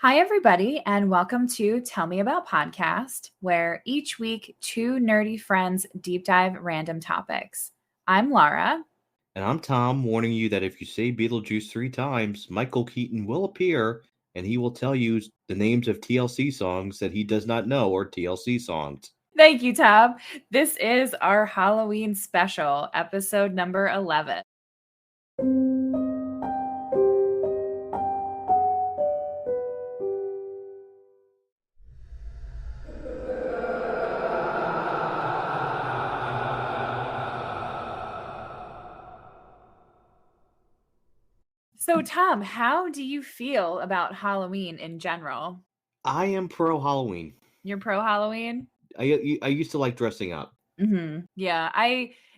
Hi, everybody, and welcome to Tell Me About Podcast, where each week two nerdy friends deep dive random topics. I'm Laura. And I'm Tom, warning you that if you say Beetlejuice 3 times, Michael Keaton will appear and he will tell you the names of TLC songs that he does not know are TLC songs. Thank you, Tom. This is our Halloween special, episode number 11. So, Tom, how do you feel about Halloween in general? I am pro Halloween. You're pro Halloween? I used to like dressing up. Yeah,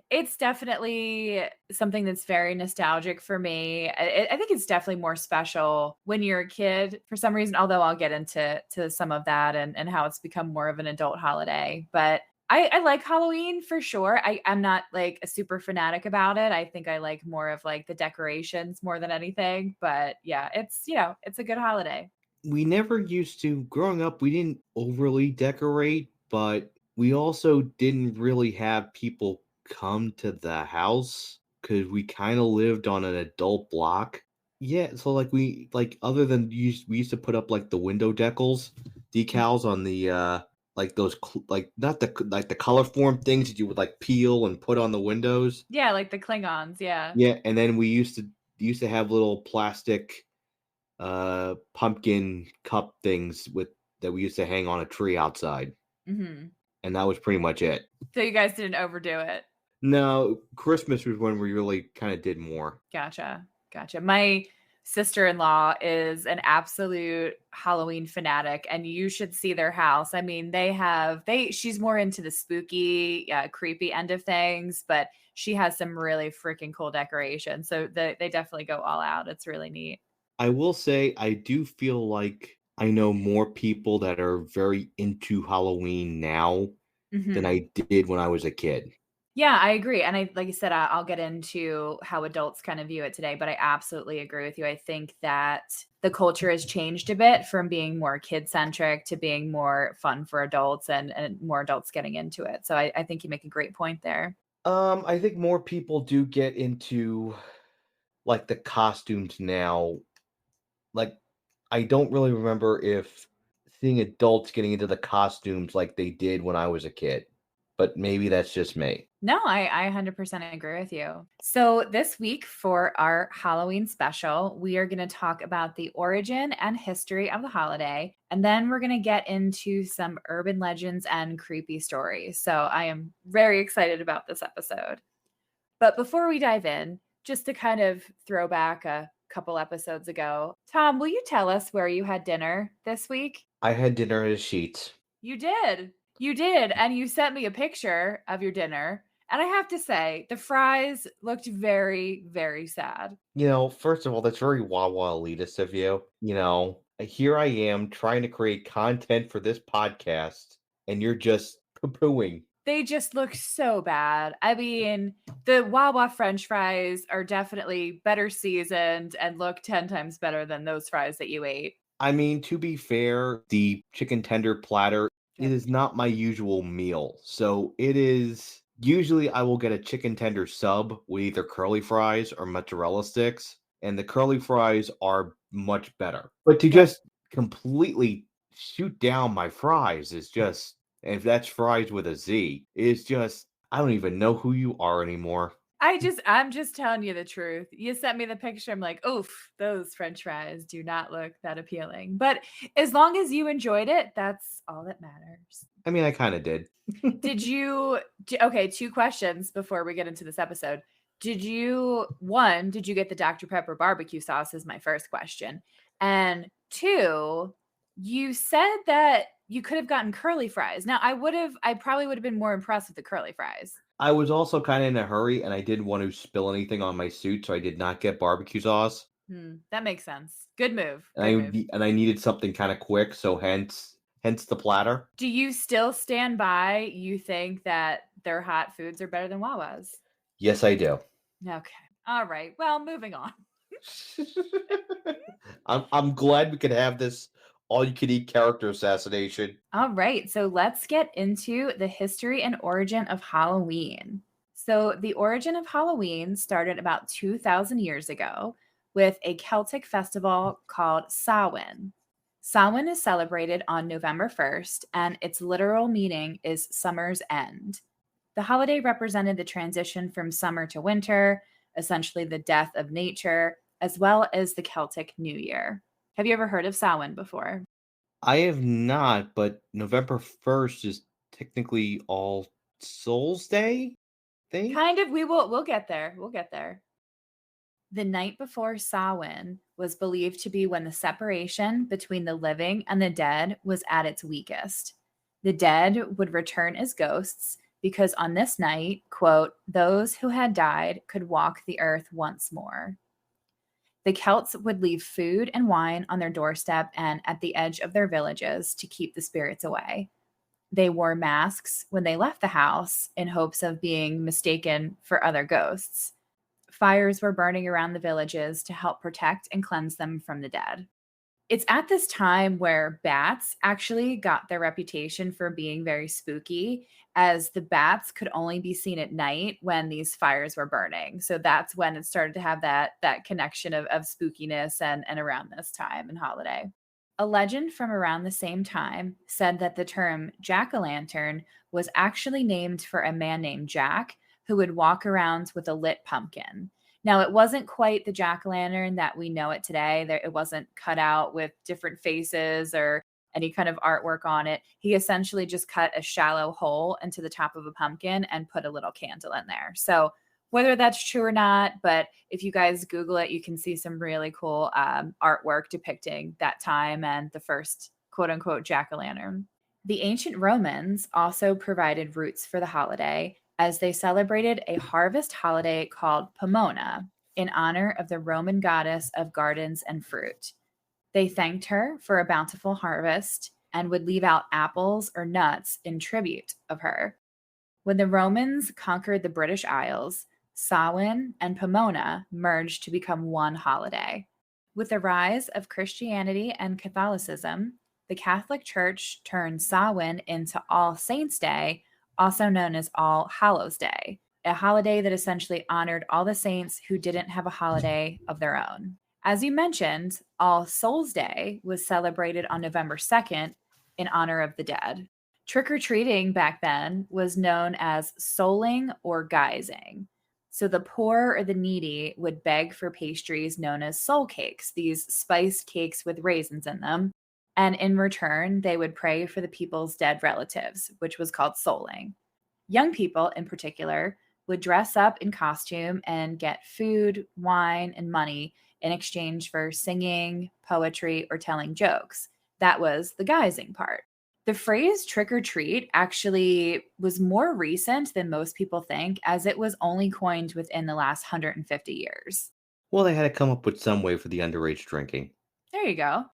it's definitely something that's very nostalgic for me. I think it's definitely more special when you're a kid for some reason, although I'll get into some of that and how it's become more of an adult holiday. But I like Halloween for sure. I'm not like a super fanatic about it. I think I like more of like the decorations more than anything. But yeah, it's a good holiday. We never used to, growing up, we didn't overly decorate, but we also didn't really have people come to the house because we kind of lived on an adult block. Yeah, so other than we used to put up like the window decals on the like like not the color form things that you would like peel and put on the windows. Yeah, like the Klingons. Yeah. Yeah, and then we used to have little plastic pumpkin cup things with that we used to hang on a tree outside, hmm and that was pretty much it. So you guys didn't overdo it. No, Christmas was when we really kind of did more. Gotcha. Gotcha. My sister-in-law is an absolute Halloween fanatic, and you should see their house. I mean, she's more into the spooky, creepy end of things, but she has some really freaking cool decorations. So they definitely go all out. It's really neat. I will say I do feel like I know more people that are very into Halloween now than hmm I did when I was a kid. Yeah, I agree. And like I said, I'll get into how adults kind of view it today, but I absolutely agree with you. I think that the culture has changed a bit from being more kid centric to being more fun for adults and more adults getting into it. So I think you make a great point there. I think more people do get into like the costumes now. Like I don't really remember if seeing adults getting into the costumes like they did when I was a kid, but maybe that's just me. No, I 100% agree with you. So, this week for our Halloween special, we are going to talk about the origin and history of the holiday. And then we're going to get into some urban legends and creepy stories. So, I am very excited about this episode. But before we dive in, just to kind of throw back a couple episodes ago, Tom, will you tell us where you had dinner this week? I had dinner at a Sheets. You did. You did. And you sent me a picture of your dinner. And I have to say, the fries looked very, very sad. First of all, that's very Wawa elitist of you. Here I am trying to create content for this podcast, and you're just poo-pooing. They just look so bad. I mean, the Wawa French fries are definitely better seasoned and look 10 times better than those fries that you ate. I mean, to be fair, the chicken tender platter, it Yep. is not my usual meal. So it is usually I will get a chicken tender sub with either curly fries or mozzarella sticks, and the curly fries are much better. But to Yep. just completely shoot down my fries is just, and if that's fries with a Z, is just I don't even know who you are anymore. I'm just telling you the truth. You sent me the picture. I'm like, oof, those French fries do not look that appealing. But as long as you enjoyed it, that's all that matters. I mean, I kind of did. Okay, two questions before we get into this episode. Did you get the Dr. Pepper barbecue sauce? Is my first question. And two, you said that you could have gotten curly fries. Now, I probably would have been more impressed with the curly fries. I was also kind of in a hurry and I didn't want to spill anything on my suit, so I did not get barbecue sauce. That makes sense. Good move. And Good move. I needed something kind of quick, so hence the platter. Do you still stand by you think that their hot foods are better than Wawa's? Yes, I do. Okay. All right. Well, moving on. I'm glad we could have this All you can eat character assassination. All right, so let's get into the history and origin of Halloween. So, the origin of Halloween started about 2,000 years ago with a Celtic festival called Samhain. Samhain is celebrated on November 1st, and its literal meaning is summer's end. The holiday represented the transition from summer to winter, essentially the death of nature, as well as the Celtic New Year. Have you ever heard of Samhain before? I have not, but November 1st is technically All Souls Day, think? Kind of, we'll get there. We'll get there. The night before Samhain was believed to be when the separation between the living and the dead was at its weakest. The dead would return as ghosts because on this night, quote, those who had died could walk the earth once more. The Celts would leave food and wine on their doorstep and at the edge of their villages to keep the spirits away. They wore masks when they left the house in hopes of being mistaken for other ghosts. Fires were burning around the villages to help protect and cleanse them from the dead. It's at this time where bats actually got their reputation for being very spooky, as the bats could only be seen at night when these fires were burning. So that's when it started to have that connection of spookiness and around this time and holiday. A legend from around the same time said that the term jack-o'-lantern was actually named for a man named Jack who would walk around with a lit pumpkin. Now, it wasn't quite the jack-o'-lantern that we know it today. It wasn't cut out with different faces or any kind of artwork on it. He essentially just cut a shallow hole into the top of a pumpkin and put a little candle in there. So whether that's true or not, but if you guys Google it, you can see some really cool artwork depicting that time and the first quote unquote jack-o'-lantern. The ancient Romans also provided roots for the holiday as they celebrated a harvest holiday called Pomona in honor of the Roman goddess of gardens and fruit. They thanked her for a bountiful harvest and would leave out apples or nuts in tribute of her. When the Romans conquered the British Isles, Samhain and Pomona merged to become one holiday. With the rise of Christianity and Catholicism, the Catholic Church turned Samhain into All Saints' Day, also known as All Hallows' Day, a holiday that essentially honored all the saints who didn't have a holiday of their own. As you mentioned, All Souls' Day was celebrated on November 2nd in honor of the dead. Trick-or-treating back then was known as souling or guising. So the poor or the needy would beg for pastries known as soul cakes, these spiced cakes with raisins in them. And in return, they would pray for the people's dead relatives, which was called souling. Young people, in particular, would dress up in costume and get food, wine, and money in exchange for singing, poetry, or telling jokes. That was the guising part. The phrase trick or treat actually was more recent than most people think, as it was only coined within the last 150 years. Well, they had to come up with some way for the underage drinking. There you go.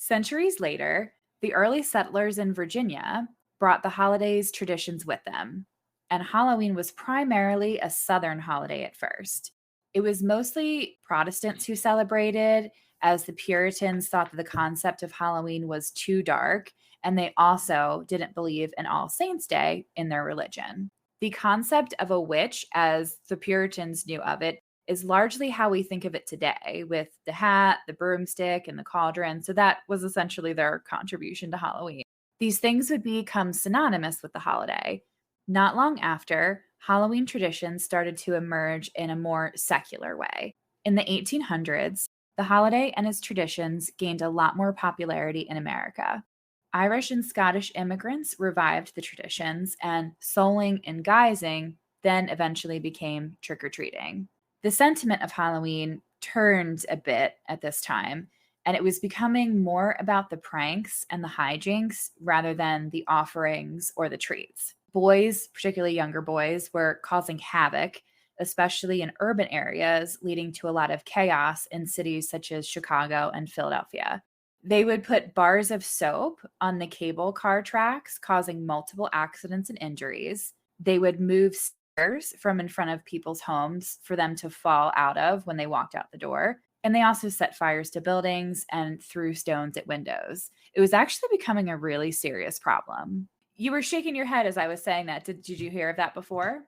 Centuries later, the early settlers in Virginia brought the holiday's traditions with them, and Halloween was primarily a Southern holiday at first. It was mostly Protestants who celebrated, as the Puritans thought that the concept of Halloween was too dark, and they also didn't believe in All Saints' Day in their religion. The concept of a witch, as the Puritans knew of it, is largely how we think of it today, with the hat, the broomstick, and the cauldron. So that was essentially their contribution to Halloween. These things would become synonymous with the holiday. Not long after, Halloween traditions started to emerge in a more secular way. In the 1800s, the holiday and its traditions gained a lot more popularity in America. Irish and Scottish immigrants revived the traditions, and souling and guising then eventually became trick or treating. The sentiment of Halloween turned a bit at this time, and it was becoming more about the pranks and the hijinks rather than the offerings or the treats. Boys, particularly younger boys, were causing havoc, especially in urban areas, leading to a lot of chaos in cities such as Chicago and Philadelphia. They would put bars of soap on the cable car tracks, causing multiple accidents and injuries. They would move stairs from in front of people's homes for them to fall out of when they walked out the door. And they also set fires to buildings and threw stones at windows. It was actually becoming a really serious problem. You were shaking your head as I was saying that. Did you hear of that before?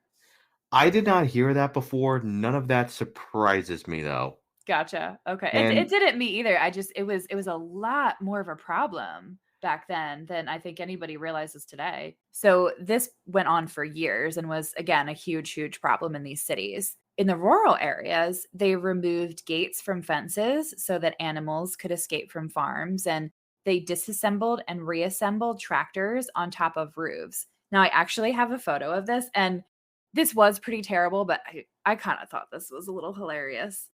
I did not hear that before. None of that surprises me though. Gotcha. Okay. It And didn't me either. It was a lot more of a problem back then than I think anybody realizes today. So this went on for years and was again a huge problem in these cities. In the rural areas, they removed gates from fences so that animals could escape from farms, and they disassembled and reassembled tractors on top of roofs. Now I actually have a photo of this, and this was pretty terrible, but I kind of thought this was a little hilarious.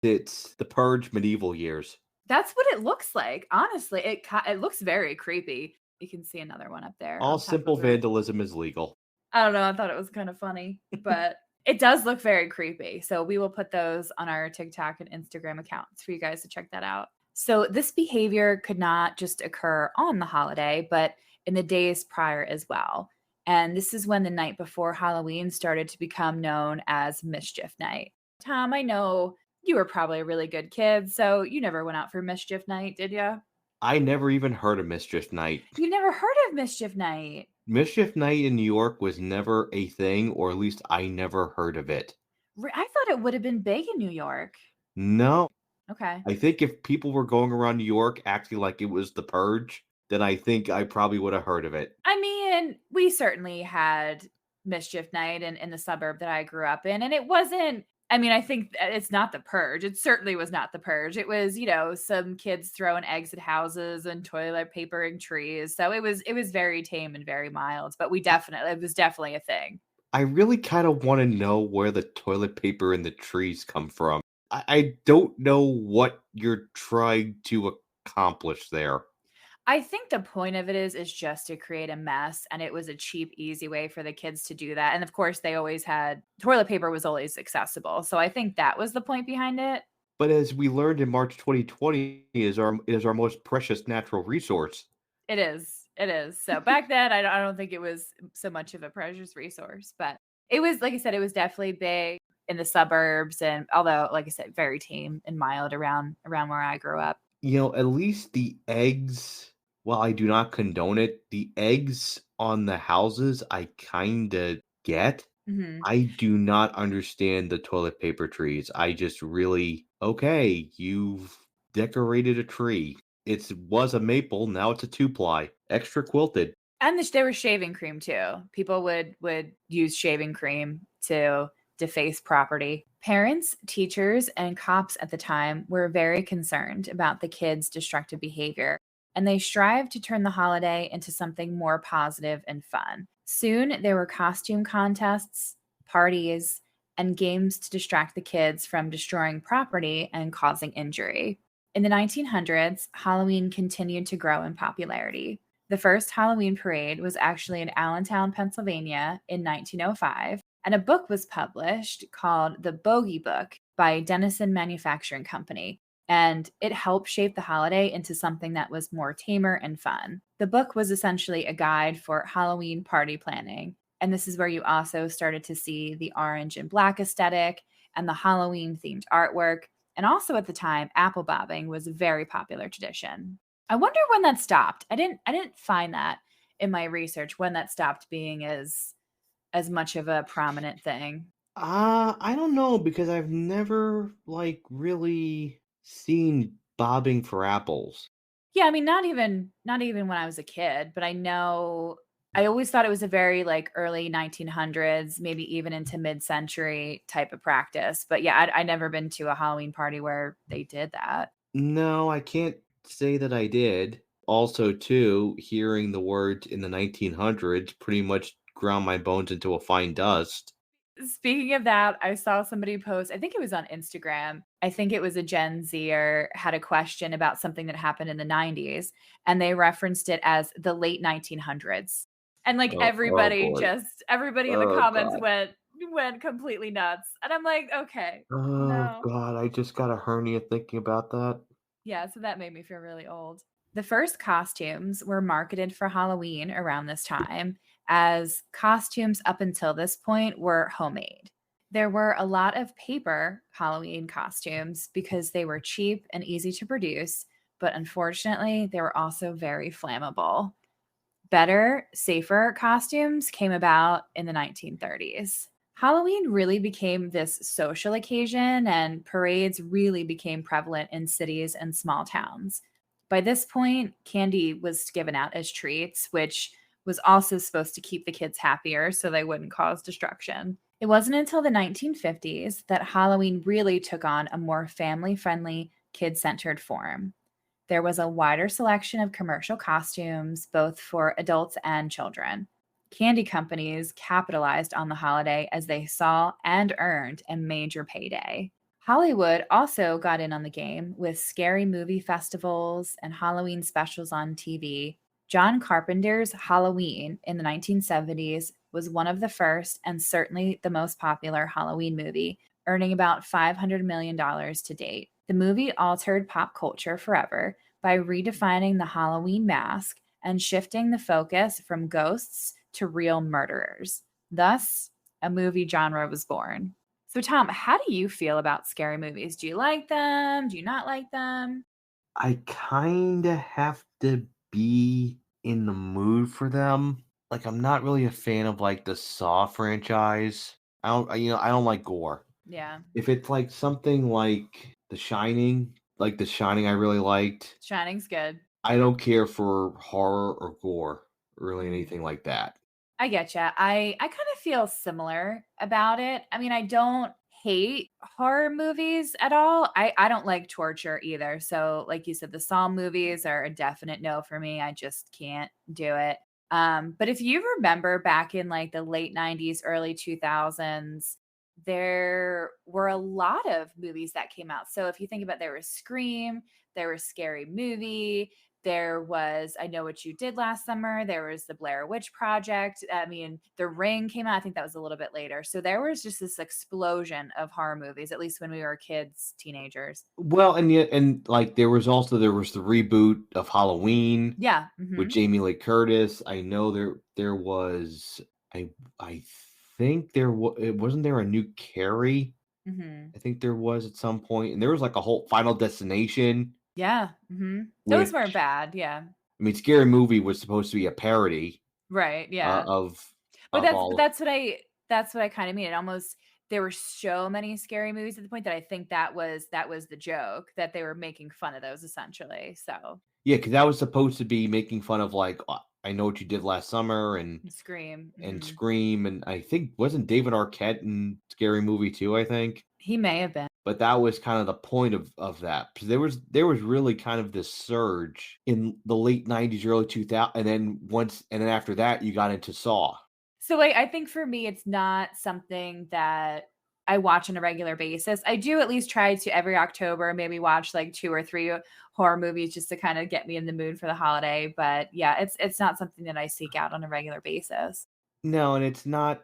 it's the Purge medieval years. That's what it looks like, honestly, it looks very creepy. You can see another one up there All on top simple of roof. vandalism is legal. I don't know, I thought it was kinda funny, but it does look very creepy, so we will put those on our TikTok and Instagram accounts for you guys to check that out. So this behavior could not just occur on the holiday, but in the days prior as well, and this is when the night before Halloween started to become known as Mischief Night. Tom, I know you were probably a really good kid, so you never went out for Mischief Night, did you? I never even heard of Mischief Night. You never heard of Mischief Night? Mischief Night in New York was never a thing, or at least I never heard of it. I thought it would have been big in New York. No, Okay. I think if people were going around New York acting like it was the Purge, then I think I probably would have heard of it. I mean, we certainly had Mischief Night in the suburb that I grew up in, and it wasn't. I mean, I think it's not the purge. It certainly was not the purge. It was, some kids throwing eggs at houses and toilet papering trees. So it was very tame and very mild, but it was definitely a thing. I really kind of want to know where the toilet paper and the trees come from. I don't know what you're trying to accomplish there. I think the point of it is just to create a mess, and it was a cheap, easy way for the kids to do that. And of course, they always had toilet paper was always accessible. So I think that was the point behind it. But as we learned in March 2020, is our most precious natural resource. It is. It is. So back then, I don't think it was so much of a precious resource, but it was, like I said, it was definitely big in the suburbs. And although, like I said, very tame and mild around where I grew up. At least the eggs, while I do not condone it, the eggs on the houses I kinda get. Hmm. I do not understand the toilet paper trees. I just really, okay, you've decorated a tree. It was a maple, now it's a two-ply, extra quilted. And there was shaving cream too. People would use shaving cream to deface property. Parents, teachers, and cops at the time were very concerned about the kids' destructive behavior, and they strived to turn the holiday into something more positive and fun. Soon, there were costume contests, parties, and games to distract the kids from destroying property and causing injury. In the 1900s, Halloween continued to grow in popularity. The first Halloween parade was actually in Allentown, Pennsylvania in 1905, and a book was published called The Bogey Book by Dennison Manufacturing Company, and it helped shape the holiday into something that was more tamer and fun. The book was essentially a guide for Halloween party planning, and this is where you also started to see the orange and black aesthetic and the Halloween themed artwork. And also at the time, apple bobbing was a very popular tradition. I wonder when that stopped. I didn't find that in my research when that stopped being as much of a prominent thing. I don't know because I've never, like, really seen bobbing for apples. Yeah, I mean not even when I was a kid, but I know I always thought it was a very like early 1900s, maybe even into mid-century type of practice. But yeah, I never been to a Halloween party where they did that. No, I can't say that I did. Also, too, hearing the words in the 1900s pretty much ground my bones into a fine dust. Speaking of that, I saw somebody post, I think it was on Instagram. I think it was a Gen Zer had a question about something that happened in the 90s, and they referenced it as the late 1900s. And like Oh boy. everybody in the Oh comments god. went completely nuts. And I'm like, okay, Oh no. god, I just got a hernia thinking about that. Yeah, so that made me feel really old. The first costumes were marketed for Halloween around this time, as costumes up until this point were homemade. There were a lot of paper Halloween costumes because they were cheap and easy to produce, but unfortunately, they were also very flammable. Better, safer costumes came about in the 1930s. Halloween really became this social occasion, and parades really became prevalent in cities and small towns. By this point, candy was given out as treats, which was also supposed to keep the kids happier so they wouldn't cause destruction. It wasn't until the 1950s that Halloween really took on a more family friendly, kid centered form. There was a wider selection of commercial costumes, both for adults and children. Candy companies capitalized on the holiday as they saw and earned a major payday. Hollywood also got in on the game with scary movie festivals and Halloween specials on TV. John Carpenter's Halloween in the 1970s was one of the first and certainly the most popular Halloween movie, earning about $500 million dollars to date. The movie altered pop culture forever by redefining the Halloween mask and shifting the focus from ghosts to real murderers. Thus, a movie genre was born. So, Tom, how do you feel about scary movies? Do you like them? Do you not like them? I kinda have to be in the mood for them. Like, I'm not really a fan of, like, the Saw franchise. I don't like gore. Yeah, If it's, like, something like The Shining, like The Shining I really liked. Shining's good. I don't care for horror or gore, really Mhm. anything like that. I get you. I kind of feel similar about it. I mean, I don't hate horror movies at all. I don't like torture either. So, like you said, the Saw movies are a definite no for me. I just can't do it. But if you remember back in like the late 90s, early 2000s, there were a lot of movies that came out. So if you think about, there was Scream, there was Scary Movie, there was I Know What You Did Last Summer. There was the Blair Witch Project. I mean, The Ring came out. I think that was a little bit later. So there was just this explosion of horror movies, at least when we were kids, teenagers. Well, and yet and, like, there was the reboot of Halloween Yeah. with Jamie Lee Curtis. I know there was I I think it wasn't there a new Carrie? Hmm. I think there was at some point, and there was, like, a whole Final Destination, Yeah. Those weren't which bad. Yeah. I mean, Scary Movie was supposed to be a parody, Right. Yeah. of But all that's what I kind of mean. It almost there were so many scary movies at the point that I think that was the joke that they were making fun of those essentially. So Yeah, because that was supposed to be making fun of, like, I Know What You Did Last Summer Scream. and Hmm. Scream, and I think wasn't David Arquette in Scary Movie too, I think? He may have been. But that was kind of the point of that, because there was really kind of this surge in the late '90s, early 2000, and then after that, you got into Saw. So I think for me, it's not something that I watch on a regular basis. I do at least try to every October maybe watch like 2 or 3 horror movies just to kind of get me in the mood for the holiday, but yeah, it's not something that I seek out on a regular basis. No, and it's not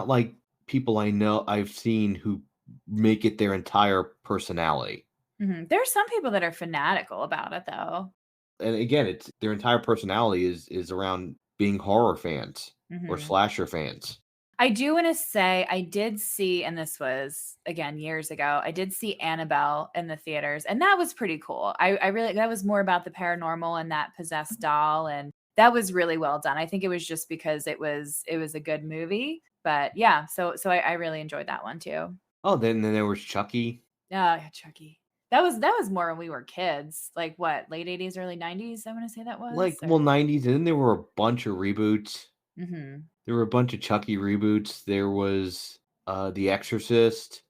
like people I know I've seen who make it their entire personality. Mhm. There are some people that are fanatical about it though. And again, it's their entire personality is around being horror fans or Mhm. slasher fans. I do wanna say I did see and this was, again, years ago, I did see Annabelle in the theaters, and that was pretty cool. I really that was more about the paranormal and that possessed doll, and that was really well done. I think it was just because it was a good movie, but yeah, so I really enjoyed that one too. Oh, then there was Chucky. Yeah, Chucky. That was more when we were kids, like, what, late '80s, early '90s, I wanna say that was, Like, or well, '90s, and then there were a bunch of reboots. Mhm. There were a bunch of Chucky reboots. There was, The Exorcist.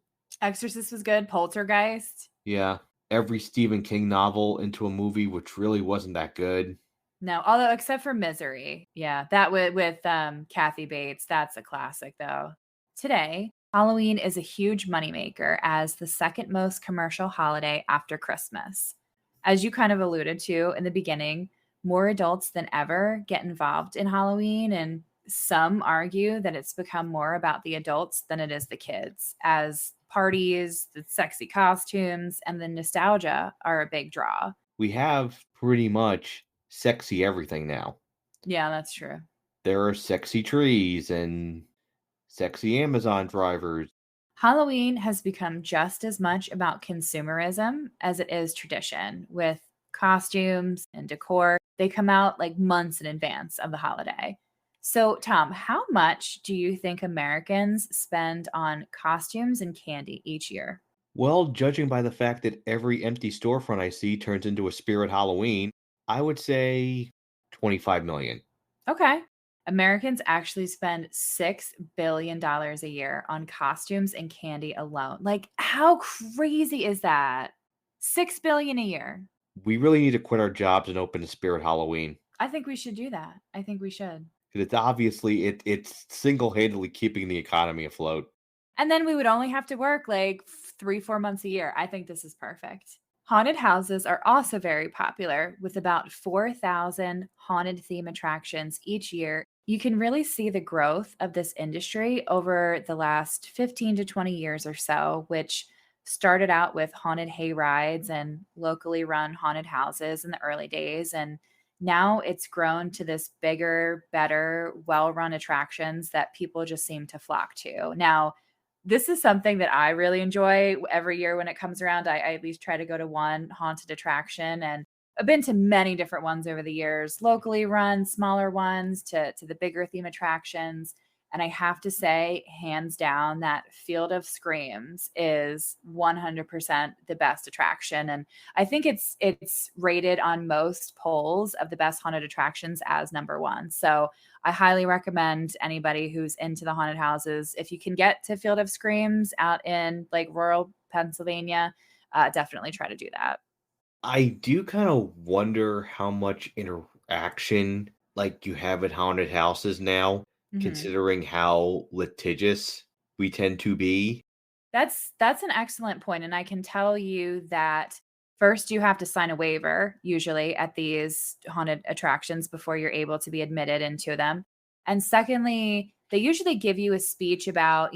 Exorcist was good, Poltergeist. Yeah. Every Stephen King novel into a movie, which really wasn't that good. No, although except for Misery. Yeah, that with Kathy Bates, that's a classic though. Today, Halloween is a huge moneymaker as the second most commercial holiday after Christmas. As you kind of alluded to in the beginning, more adults than ever get involved in Halloween, and some argue that it's become more about the adults than it is the kids, as parties, the sexy costumes, and the nostalgia are a big draw. We have pretty much sexy everything now. Yeah, that's true. There are sexy trees and sexy Amazon drivers. Halloween has become just as much about consumerism as it is tradition, with costumes and decor. They come out like months in advance of the holiday. So, Tom, how much do you think Americans spend on costumes and candy each year? Well, judging by the fact that every empty storefront I see turns into a spirit Halloween, I would say 25 million. Okay. Americans actually spend $6 billion a year on costumes and candy alone. Like, how crazy is that? 6 billion a year. We really need to quit our jobs and open a spirit Halloween. I think we should do that. I think we should. 'Cause it's obviously it's single-handedly keeping the economy afloat. And then we would only have to work like 3, 4 months a year. I think this is perfect. Haunted houses are also very popular with about 4,000 haunted theme attractions each year. You can really see the growth of this industry over the last 15 to 20 years or so, which started out with haunted hay rides and locally run haunted houses in the early days. And now it's grown to this bigger, better, well run attractions that people just seem to flock to. Now, this is something that I really enjoy every year when it comes around. I at least try to go to one haunted attraction, and I've been to many different ones over the years, locally run, smaller ones to the bigger theme attractions. And I have to say, hands down, that Field of Screams is 100% the best attraction. And I think it's rated on most polls of the best haunted attractions as number one. So I highly recommend anybody who's into the haunted houses, if you can get to Field of Screams out in like rural Pennsylvania, definitely try to do that. I do kinda wonder how much interaction, like, you have at haunted houses now, Mhm. considering how litigious we tend to be. That's an excellent point, and I can tell you that first you have to sign a waiver usually at these haunted attractions before you're able to be admitted into them. And secondly, they usually give you a speech about,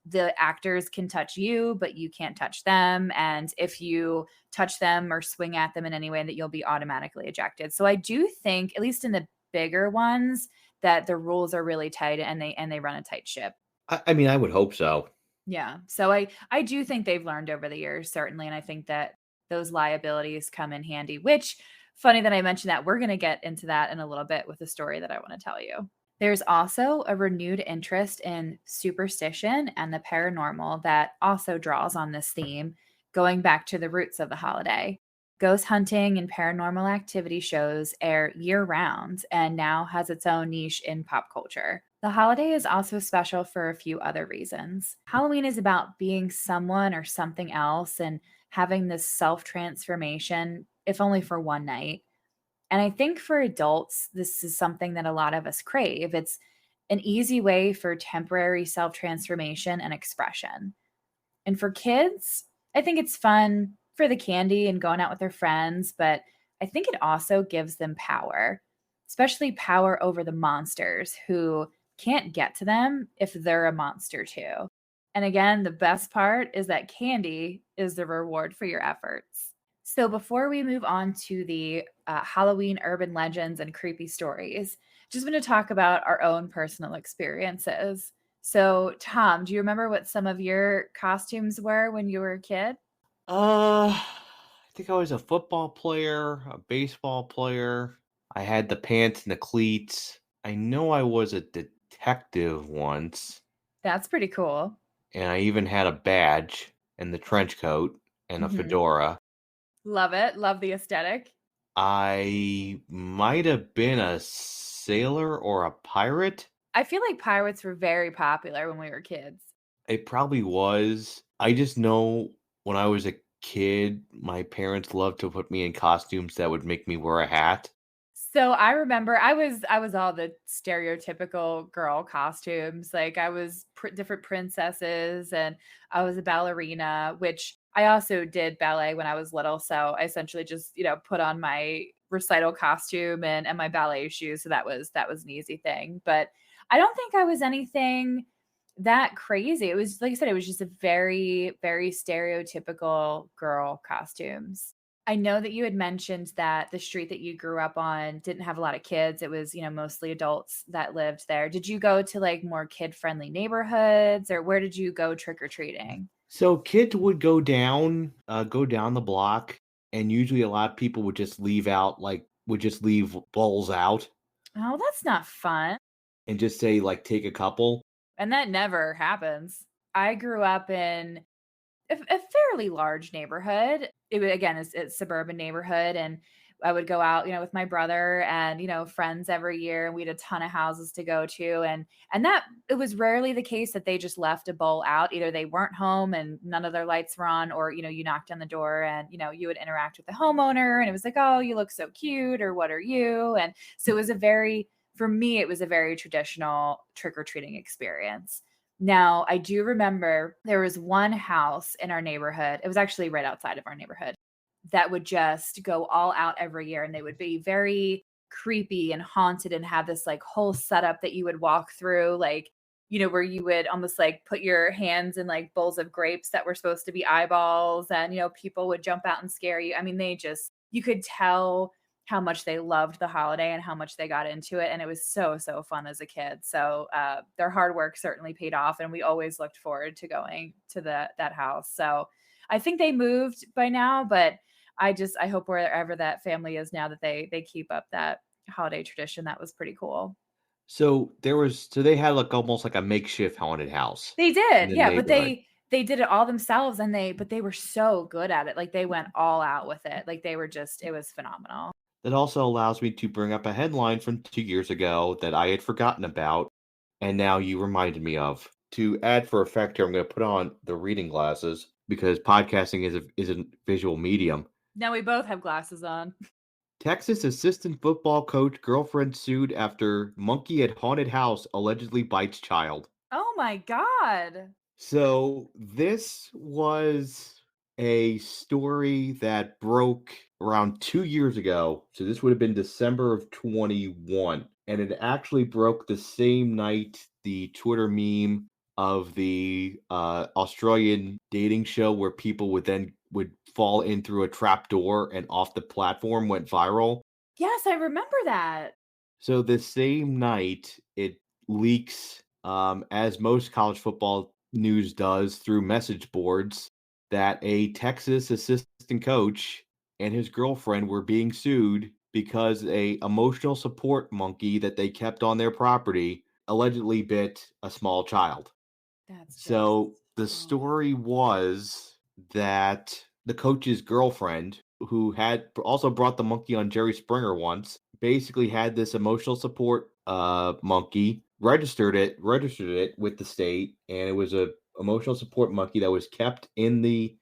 the actors can touch you, but you can't touch them, and if you touch them or swing at them in any way that you'll be automatically ejected. So I do think at least in the bigger ones that the rules are really tight and they run a tight ship. I mean, I would hope so. Yeah. So I do think they've learned over the years, certainly, and I think that those liabilities come in handy, which funny that I mentioned that. We're going to get into that in a little bit with a story that I want to tell you. There's also a renewed interest in superstition and the paranormal that also draws on this theme, going back to the roots of the holiday. Ghost hunting and paranormal activity shows air year round and now has its own niche in pop culture. The holiday is also special for a few other reasons. Halloween is about being someone or something else and having this self transformation, if only for one night. And I think for adults, this is something that a lot of us crave. It's an easy way for temporary self transformation and expression. And for kids, I think it's fun for the candy and going out with their friends, but I think it also gives them power, especially power over the monsters who can't get to them if they're a monster too. And again, the best part is that candy is the reward for your efforts. So before we move on to the Halloween urban legends and creepy stories, just want to talk about our own personal experiences. So, Tom, do you remember what some of your costumes were when you were a kid? I think I was a football player, a baseball player. I had the pants and the cleats. I know I was a detective once, That's pretty cool. and I even had a badge and the trench coat and a Mhm. fedora. Love it. Love the aesthetic. I might have been a sailor or a pirate. I feel like pirates were very popular when we were kids. It probably was. I just know when I was a kid, my parents loved to put me in costumes that would make me wear a hat. So I remember I was all the stereotypical girl costumes. Like I was different princesses and I was a ballerina, which I also did ballet when I was little. So I essentially just, put on my recital costume and my ballet shoes. So that was an easy thing. But I don't think I was anything that crazy. It was like I said, it was just a very, very stereotypical girl costumes. I know that you had mentioned that the street that you grew up on didn't have a lot of kids. It was, mostly adults that lived there. Did you go to like more kid-friendly neighborhoods, or where did you go trick or treating? So kids would go down the block, and usually a lot of people would just would just leave balls out Oh, that's not fun. and just say like take a couple. And that never happens. I grew up in a fairly large neighborhood. Again, it's suburban neighborhood, and I would go out, with my brother and friends every year, and we had a ton of houses to go to, and that it was rarely the case that they just left a bowl out. Either they weren't home and none of their lights were on, or you knocked on the door and you would interact with the homeowner, and it was like, oh, you look so cute, or what are you? And so it was for me, it was a very traditional trick or treating experience. Now, I do remember there was one house in our neighborhood. It was actually right outside of our neighborhood that would just go all out every year. And they would be very creepy and haunted and have this like whole setup that you would walk through, like, where you would almost like put your hands in like bowls of grapes that were supposed to be eyeballs. And, people would jump out and scare you. I mean, you could tell how much they loved the holiday and how much they got into it. And it was so, so fun as a kid. So their hard work certainly paid off. And we always looked forward to going to that house. So I think they moved by now, but I hope wherever that family is now that they keep up that holiday tradition. That was pretty cool. So they had like almost like a makeshift haunted house They in did. the Yeah, but neighborhood. they did it all themselves, and they were so good at it. Like they went all out with it. Like it was phenomenal. That also allows me to bring up a headline from 2 years ago that I had forgotten about, and now you reminded me of. To add for effect here, I'm going to put on the reading glasses because podcasting is a visual medium. Now we both have glasses on. Texas assistant football coach girlfriend sued after monkey at haunted house allegedly bites child. Oh my god. So this was a story that broke around 2 years ago. So this would have been December of 21. And it actually broke the same night the Twitter meme of the Australian dating show where people would fall in through a trap door and off the platform went viral. Yes, I remember that. So the same night, it leaks, as most college football news does through message boards, that a Texas assistant coach and his girlfriend were being sued because a emotional support monkey that they kept on their property allegedly bit a small child. That's just So the oh. story was that the coach's girlfriend, who had also brought the monkey on Jerry Springer once, basically had this emotional support monkey, registered it with the state, and it was a emotional support monkey that was kept in the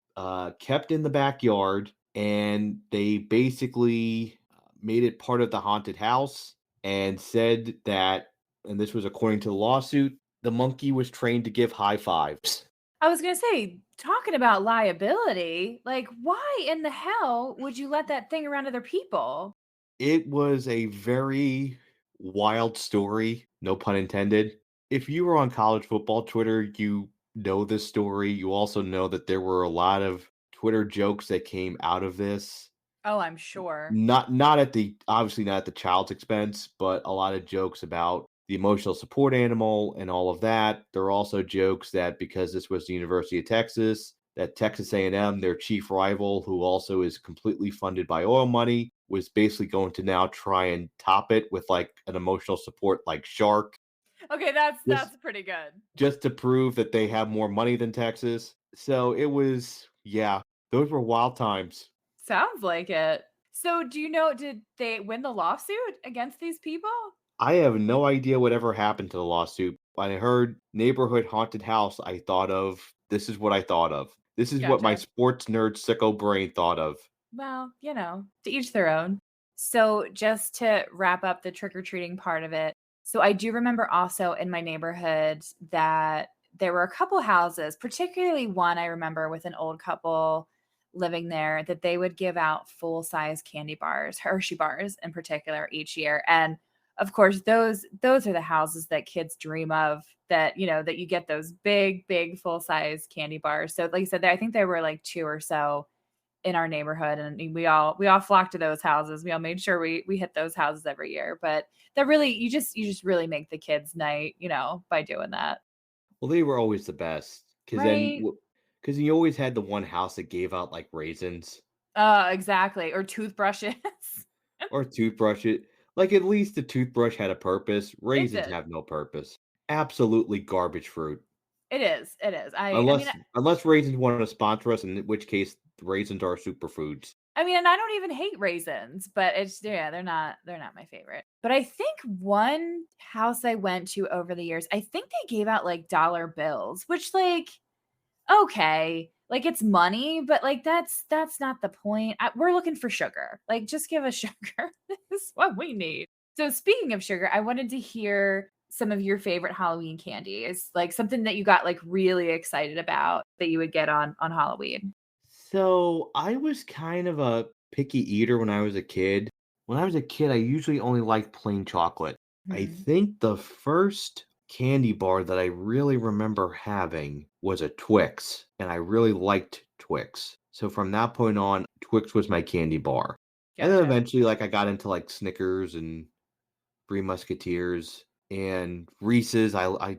backyard, and they basically made it part of the haunted house and said that, and this was according to the lawsuit, the monkey was trained to give high fives. I was gonna say, talking about liability, like why in the hell would you let that thing around other people? It was a very wild story, no pun intended. If you were on college football Twitter, you know this story. You also know that there were a lot of Twitter jokes that came out of this. Oh, I'm sure. Not at the obviously not at the child's expense, but a lot of jokes about the emotional support animal and all of that. There are also jokes that because this was the University of Texas, that Texas A&M, their chief rival, who also is completely funded by oil money, was basically going to now try and top it with like an emotional support like Shark, Okay, just that's pretty good. just to prove that they have more money than Texas. So it was, yeah, those were wild times. Sounds like it. So, do you know, did they win the lawsuit against these people? I have no idea whatever happened to the lawsuit. When I heard neighborhood haunted house, I thought of this is what I thought of. This is what my Gotcha. sports nerd sicko brain thought of. Well, to each their own. So, just to wrap up the trick or treating part of it. So, I do remember also in my neighborhood that there were a couple houses, particularly one I remember with an old couple living there, that they would give out full size candy bars, Hershey bars in particular, each year. And of course, those are the houses that kids dream of, that that you get those big full size candy bars. So like you said, I think there were like two or so in our neighborhood, and we all flocked to those houses. We all made sure we hit those houses every year. But that really, you just really make the kids' night, by doing that. Well, they were always the best Right. because you always had the one house that gave out like raisins Exactly. Or toothbrushes. or toothbrush it. Like at least the toothbrush had a purpose. It Raisins did. have no purpose. Absolutely garbage fruit. It is. It is. Unless unless raisins want to sponsor us, in which case raisins are superfoods. And I don't even hate raisins, but it's yeah, they're not my favorite. But I think one house I went to over the years, I think they gave out like dollar bills, which like okay, like it's money, but like that's not the point. We're looking for sugar. Like just give us sugar. This is what we need. So speaking of sugar, I wanted to hear some of your favorite Halloween candies, like something that you got like really excited about that you would get on Halloween. So I was kind of a picky eater when I was a kid. When I was a kid, I usually only liked plain chocolate. I Mhm. think the first candy bar that I really remember having was a Twix, and I really liked Twix. So from that point on, Twix was my candy bar. And then Gotcha. eventually, like I got into like Snickers and Three Musketeers and Reese's. I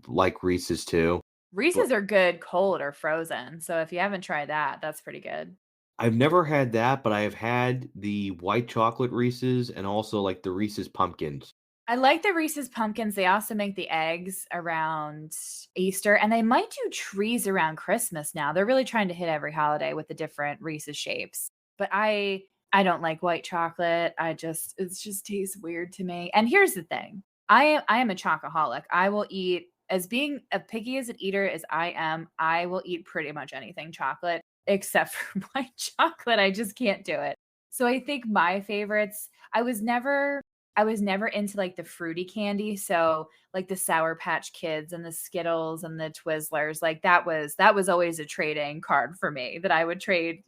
like Reese's too. But Reese's are good cold or frozen. So if you haven't tried that, that's pretty good. I've never had that, but I have had the white chocolate Reese's and also like the Reese's pumpkins. I like the Reese's pumpkins. They also make the eggs around Easter, and they might do trees around Christmas now. They're really trying to hit every holiday with the different Reese's shapes. But I don't like white chocolate. It just tastes weird to me. And here's the thing. I am a chocoholic. I will eat as being as picky as an eater as I am, I will eat pretty much anything chocolate except for white chocolate. I just can't do it. So I think my favorites, I was never into like the fruity candy. So like the Sour Patch Kids and the Skittles and the Twizzlers, like that was always a trading card for me that I would trade,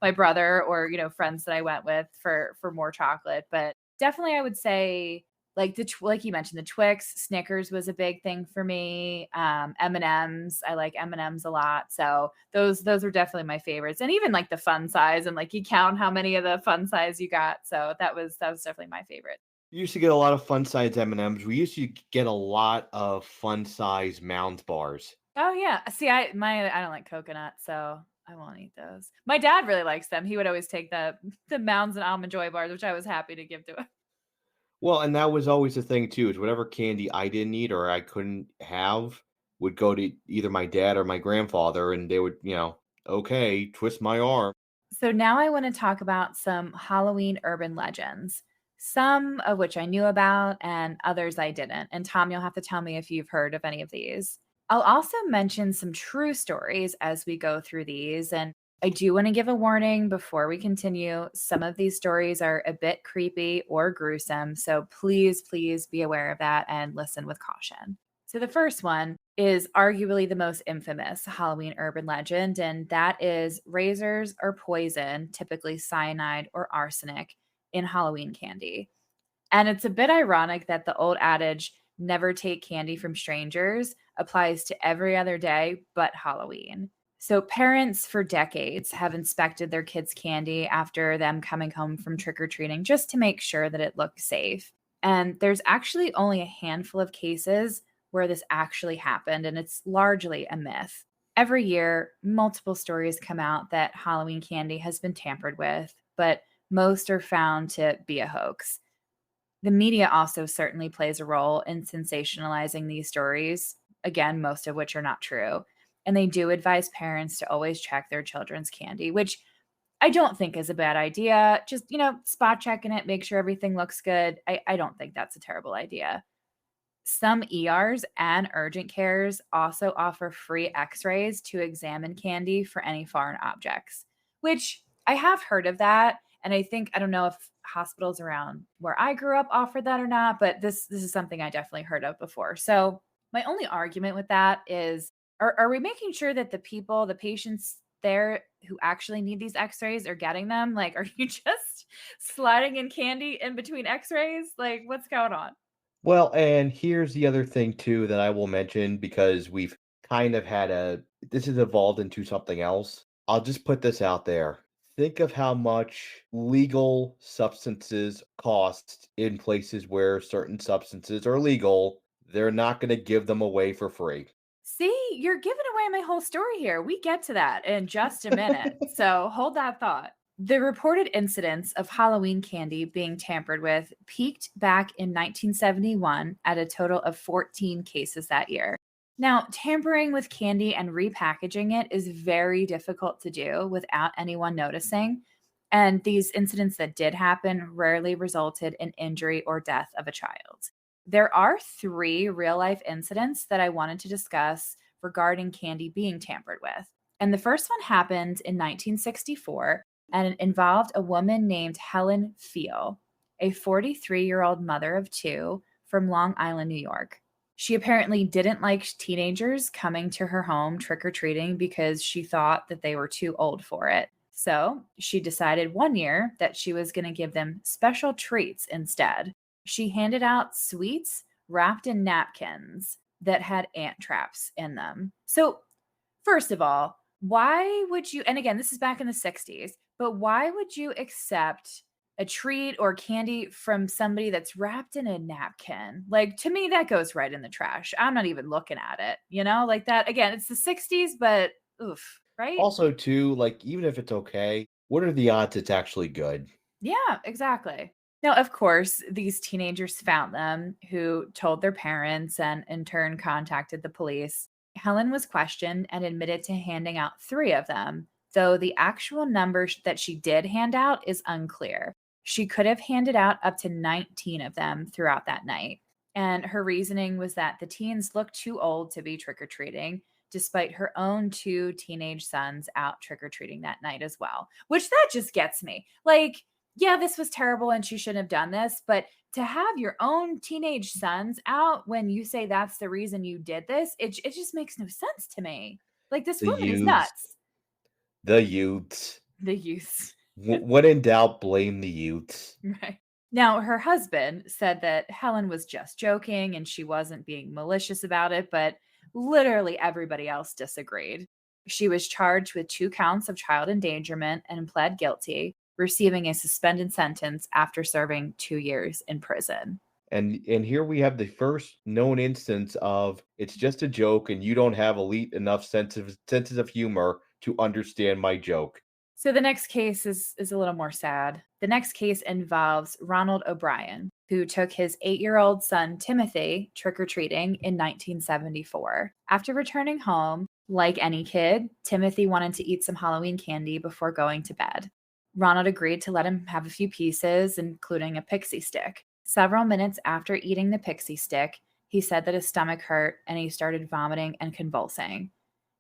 my brother or, friends that I went with for more chocolate. But definitely I would say like like you mentioned, the Twix, Snickers was a big thing for me. M&Ms, I like M&Ms a lot. So those were definitely my favorites. And even like the fun size and like you count how many of the fun size you got. So that was definitely my favorite. We used to get a lot of fun size M&Ms. We used to get a lot of fun size Mounds bars. Oh yeah. See, I don't like coconut, so I won't eat those. My dad really likes them. He would always take the Mounds and Almond Joy bars, which I was happy to give to him. Well, and that was always the thing too, is whatever candy I didn't eat or I couldn't have would go to either my dad or my grandfather, and they would, okay, twist my arm. So now I want to talk about some Halloween urban legends, some of which I knew about and others I didn't. And Tom, you'll have to tell me if you've heard of any of these. I'll also mention some true stories as we go through these. And I do want to give a warning before we continue. Some of these stories are a bit creepy or gruesome. So please, please be aware of that and listen with caution. So the first one is arguably the most infamous Halloween urban legend, and that is razors or poison, typically cyanide or arsenic, in Halloween candy. And it's a bit ironic that the old adage, never take candy from strangers, applies to every other day but Halloween. So, parents for decades have inspected their kids' candy after them coming home from trick or treating just to make sure that it looked safe. And there's actually only a handful of cases where this actually happened, and it's largely a myth. Every year, multiple stories come out that Halloween candy has been tampered with, but most are found to be a hoax. The media also certainly plays a role in sensationalizing these stories, again, most of which are not true. And they do advise parents to always check their children's candy, which I don't think is a bad idea. Just, spot checking it, make sure everything looks good. I don't think that's a terrible idea. Some ERs and urgent cares also offer free x rays to examine candy for any foreign objects, which I have heard of that. And I don't know if hospitals around where I grew up offer that or not, but this is something I definitely heard of before. So my only argument with that is are we making sure that the patients there who actually need these x-rays are getting them? Like, are you just sliding in candy in between x-rays? Like, what's going on? Well, and here's the other thing too that I will mention because we've kind of had this has evolved into something else. I'll just put this out there. think of how much legal substances cost in places where certain substances are legal. They're not going to give them away for free. See, you're giving away my whole story here. We get to that in just a minute. So hold that thought. The reported incidents of Halloween candy being tampered with peaked back in 1971 at a total of 14 cases that year. Now, tampering with candy and repackaging it is very difficult to do without anyone noticing. And these incidents that did happen rarely resulted in injury or death of a child. There are three real life incidents that I wanted to discuss regarding candy being tampered with. And the first one happened in 1964 and it involved a woman named Helen Feel, a 43-year-old mother of two from Long Island, New York. She apparently didn't like teenagers coming to her home trick or treating because she thought that they were too old for it. So she decided one year that she was going to give them special treats instead. She handed out sweets wrapped in napkins that had ant traps in them. So, first of all, why would you, and again, this is back in the 60s, but why would you accept a treat or candy from somebody that's wrapped in a napkin? Like, to me, that goes right in the trash. I'm not even looking at it, like that. Again, it's the 60s, but oof, right? Also, too, like, even if it's okay, what are the odds it's actually good? Yeah, exactly. Now, of course, these teenagers found them, who told their parents and in turn contacted the police. Helen was questioned and admitted to handing out three of them, though the actual number that she did hand out is unclear. She could have handed out up to 19 of them throughout that night. And her reasoning was that the teens looked too old to be trick or treating, despite her own two teenage sons out trick or treating that night as well, which that just gets me. Like, yeah, this was terrible and she shouldn't have done this, but to have your own teenage sons out when you say that's the reason you did this, it just makes no sense to me. Like, this The woman is youths, nuts. the youths. The youth. When in doubt, blame the youths. Right. Now, her husband said that Helen was just joking and she wasn't being malicious about it, but literally everybody else disagreed. She was charged with 2 counts of child endangerment and pled guilty, receiving a suspended sentence after serving 2 years in prison. And here we have the first known instance of it's just a joke, and you don't have elite enough senses of humor to understand my joke. So the next case is a little more sad. The next case involves Ronald O'Brien, who took his 8-year-old son Timothy trick or treating in 1974. After returning home, like any kid, Timothy wanted to eat some Halloween candy before going to bed. Ronald agreed to let him have a few pieces, including a pixie stick. Several minutes after eating the pixie stick, he said that his stomach hurt and he started vomiting and convulsing.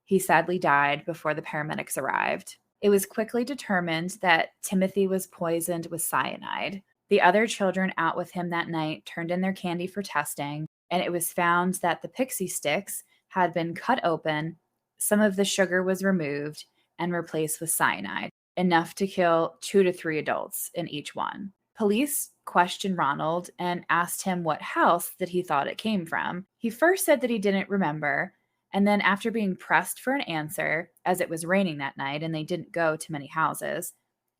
He sadly died before the paramedics arrived. It was quickly determined that Timothy was poisoned with cyanide. The other children out with him that night turned in their candy for testing, and it was found that the pixie sticks had been cut open, some of the sugar was removed, and replaced with cyanide, enough to kill 2 to 3 adults in each one. Police questioned Ronald and asked him what house that he thought it came from. He first said that he didn't remember, and then, after being pressed for an answer, as it was raining that night and they didn't go to many houses,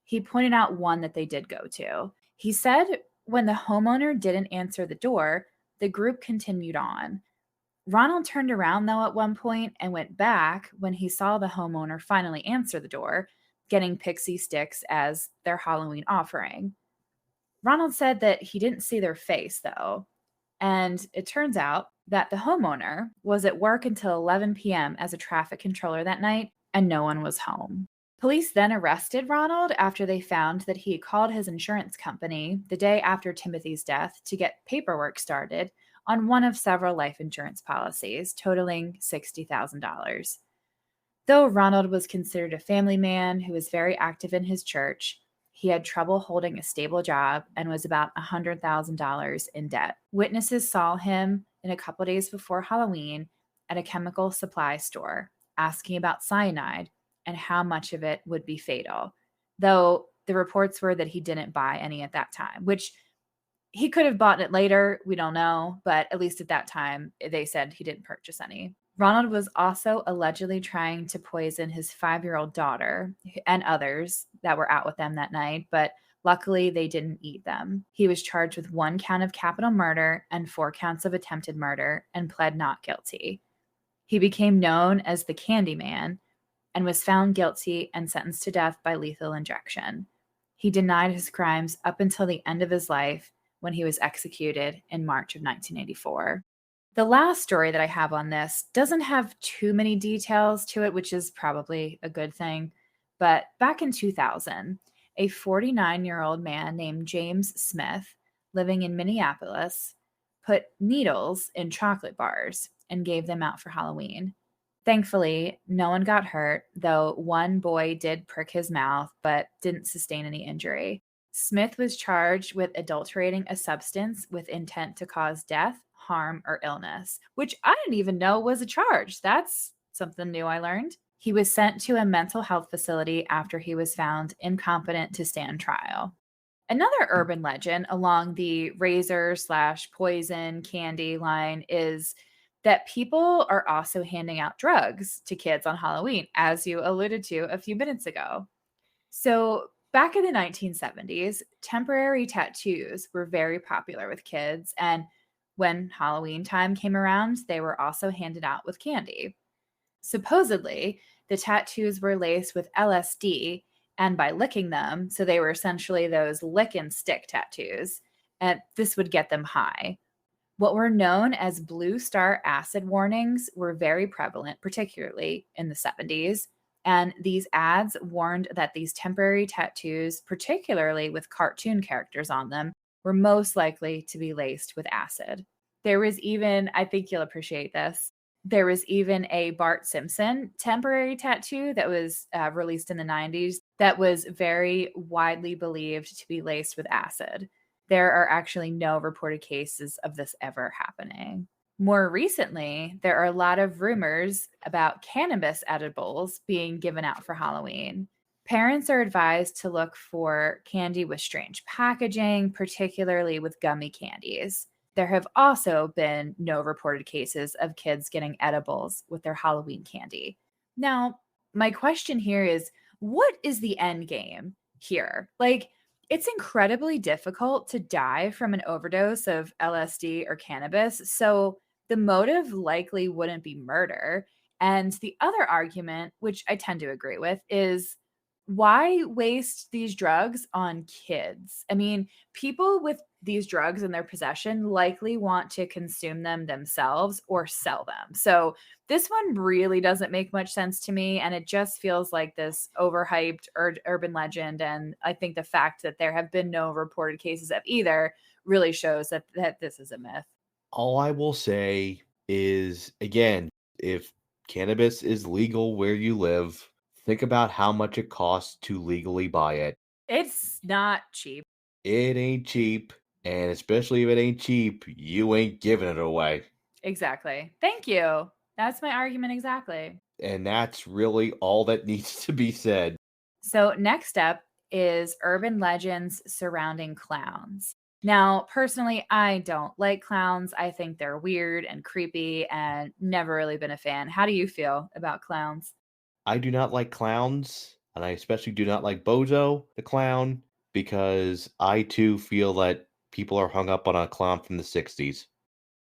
he pointed out one that they did go to. He said when the homeowner didn't answer the door, the group continued on. Ronald turned around, though, at one point and went back when he saw the homeowner finally answer the door, getting pixie sticks as their Halloween offering. Ronald said that he didn't see their face, though. And it turns out that the homeowner was at work until 11 p.m. as a traffic controller that night, and no one was home. Police then arrested Ronald after they found that he had called his insurance company the day after Timothy's death to get paperwork started on one of several life insurance policies, totaling $60,000. Though Ronald was considered a family man who was very active in his church, he had trouble holding a stable job and was about $100,000 in debt. Witnesses saw him in a couple days before Halloween at a chemical supply store, asking about cyanide and how much of it would be fatal, though the reports were that he didn't buy any at that time, which he could have bought it later. We don't know, but at least at that time, they said he didn't purchase any. Ronald was also allegedly trying to poison his 5-year-old daughter and others that were out with them that night, but luckily they didn't eat them. He was charged with 1 count of capital murder and 4 counts of attempted murder and pled not guilty. He became known as the Candyman and was found guilty and sentenced to death by lethal injection. He denied his crimes up until the end of his life when he was executed in March of 1984. The last story that I have on this doesn't have too many details to it, which is probably a good thing. But back in 2000, a 49-year-old man named James Smith, living in Minneapolis, put needles in chocolate bars and gave them out for Halloween. Thankfully, no one got hurt, though one boy did prick his mouth but didn't sustain any injury. Smith was charged with adulterating a substance with intent to cause death, harm, or illness, which I didn't even know was a charge. That's something new I learned. He was sent to a mental health facility after he was found incompetent to stand trial. Another urban legend along the razor slash poison candy line is that people are also handing out drugs to kids on Halloween, as you alluded to a few minutes ago. So, back in the 1970s, temporary tattoos were very popular with kids. And when Halloween time came around, they were also handed out with candy. Supposedly, the tattoos were laced with LSD, and by licking them, so they were essentially those lick and stick tattoos, and this would get them high. What were known as blue star acid warnings were very prevalent, particularly in the 70s. And these ads warned that these temporary tattoos, particularly with cartoon characters on them, were most likely to be laced with acid. There was even, I think you'll appreciate this, there was even a Bart Simpson temporary tattoo that was released in the 90s that was very widely believed to be laced with acid. There are actually no reported cases of this ever happening. More recently, there are a lot of rumors about cannabis edibles being given out for Halloween. Parents are advised to look for candy with strange packaging, particularly with gummy candies. There have also been no reported cases of kids getting edibles with their Halloween candy. Now, my question here is, what is the end game here? Like, it's incredibly difficult to die from an overdose of LSD or cannabis, so the motive likely wouldn't be murder. And the other argument, which I tend to agree with, is why waste these drugs on kids? I mean, people with these drugs in their possession likely want to consume them themselves or sell them. So this one really doesn't make much sense to me. And it just feels like this overhyped urban legend. And I think the fact that there have been no reported cases of either really shows that this is a myth. All I will say is, again, if cannabis is legal where you live, think about how much it costs to legally buy it. It's not cheap. It ain't cheap, and especially if it ain't cheap, you ain't giving it away. Exactly. Thank you. That's my argument exactly. And that's really all that needs to be said. So, next up is urban legends surrounding clowns. Now, personally, I don't like clowns. I think they're weird and creepy and never really been a fan. How do you feel about clowns? I do not like clowns, and I especially do not like Bozo the clown because I too feel that people are hung up on a clown from the 60s.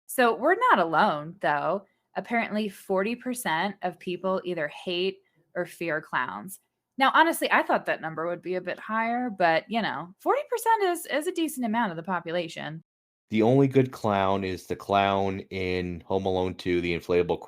So, we're not alone, though. Apparently, 40% of people either hate or fear clowns. Now, honestly, I thought that number would be a bit higher, but 40% is a decent amount of the population. The only good clown is the clown in Home Alone 2, the inflatable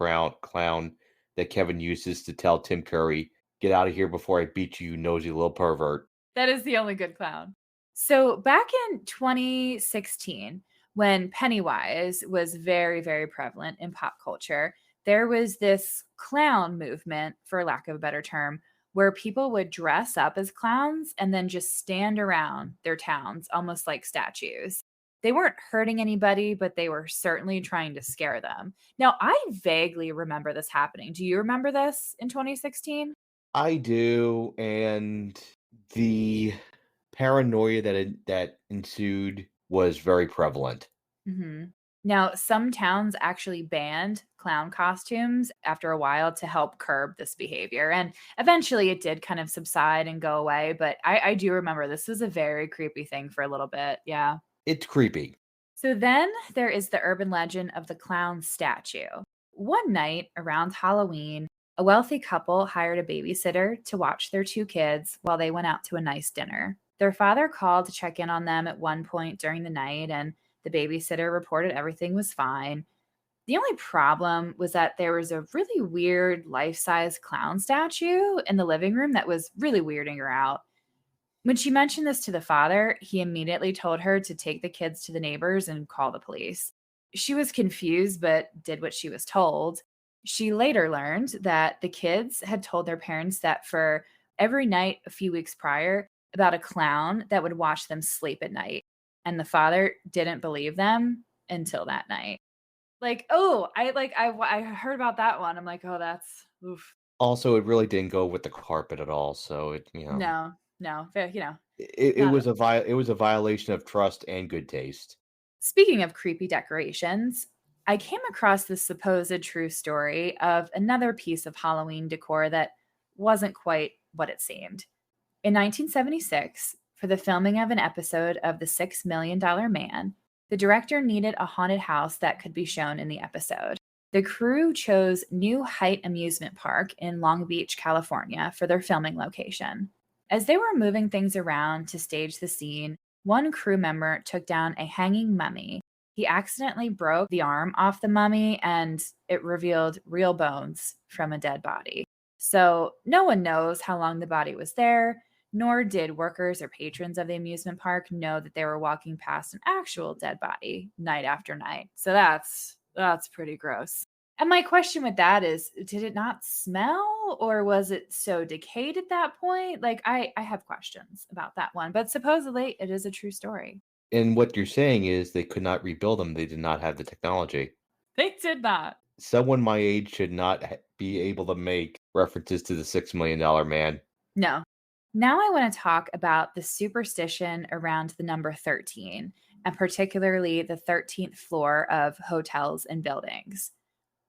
clown that Kevin uses to tell Tim Curry, "Get out of here before I beat you, you nosy little pervert." That is the only good clown. So back in 2016, when Pennywise was very, very prevalent in pop culture, there was this clown movement, for lack of a better term, where people would dress up as clowns and then just stand around their towns almost like statues. They weren't hurting anybody, but they were certainly trying to scare them. Now, I vaguely remember this happening. Do you remember this in 2016? I do, and the paranoia that ensued was very prevalent. Mhm. Now, some towns actually banned clown costumes after a while to help curb this behavior. And eventually it did kind of subside and go away. But I do remember this was a very creepy thing for a little bit. Yeah. It's creepy. So then there is the urban legend of the clown statue. One night around Halloween, a wealthy couple hired a babysitter to watch their two kids while they went out to a nice dinner. Their father called to check in on them at one point during the night, and the babysitter reported everything was fine. The only problem was that there was a really weird life size clown statue in the living room that was really weirding her out. When she mentioned this to the father, he immediately told her to take the kids to the neighbors and call the police. She was confused, but did what she was told. She later learned that the kids had told their parents that for every night a few weeks prior, about a clown that would watch them sleep at night. And the father didn't believe them until that night. Like, oh, I heard about that one. I'm like, oh, that's oof. Also, it really didn't go with the carpet at all, so No, no, it not was it was a violation of trust and good taste. Speaking of creepy decorations, I came across this supposed true story of another piece of Halloween decor that wasn't quite what it seemed. In 1976, for the filming of an episode of The $6 Million Man, the director needed a haunted house that could be shown in the episode. The crew chose New Height Amusement Park in Long Beach, California for their filming location. As they were moving things around to stage the scene, one crew member took down a hanging mummy. He accidentally broke the arm off the mummy and it revealed real bones from a dead body. So no one knows how long the body was there, nor did workers or patrons of the amusement park know that they were walking past an actual dead body night after night. So that's pretty gross. And my question with that is, did it not smell or was it so decayed at that point? Like I have questions about that one, but supposedly it is a true story. And what you're saying is they could not rebuild them, they did not have the technology. They did not. Someone my age should not be able to make references to the $6 Million Man. No. Now I want to talk about the superstition around the number 13, and particularly the 13th floor of hotels and buildings.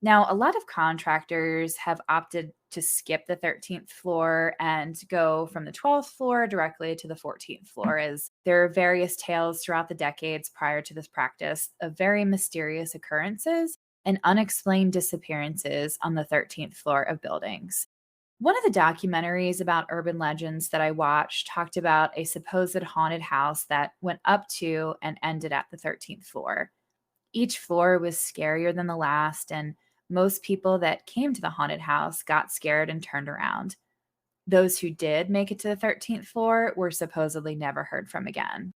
Now, a lot of contractors have opted to skip the 13th floor and go from the 12th floor directly to the 14th floor, as there are various tales throughout the decades prior to this practice of very mysterious occurrences and unexplained disappearances on the 13th floor of buildings. One of the documentaries about urban legends that I watched talked about a supposed haunted house that went up to and ended at the 13th floor. Each floor was scarier than the last, and most people that came to the haunted house got scared and turned around. Those who did make it to the 13th floor were supposedly never heard from again.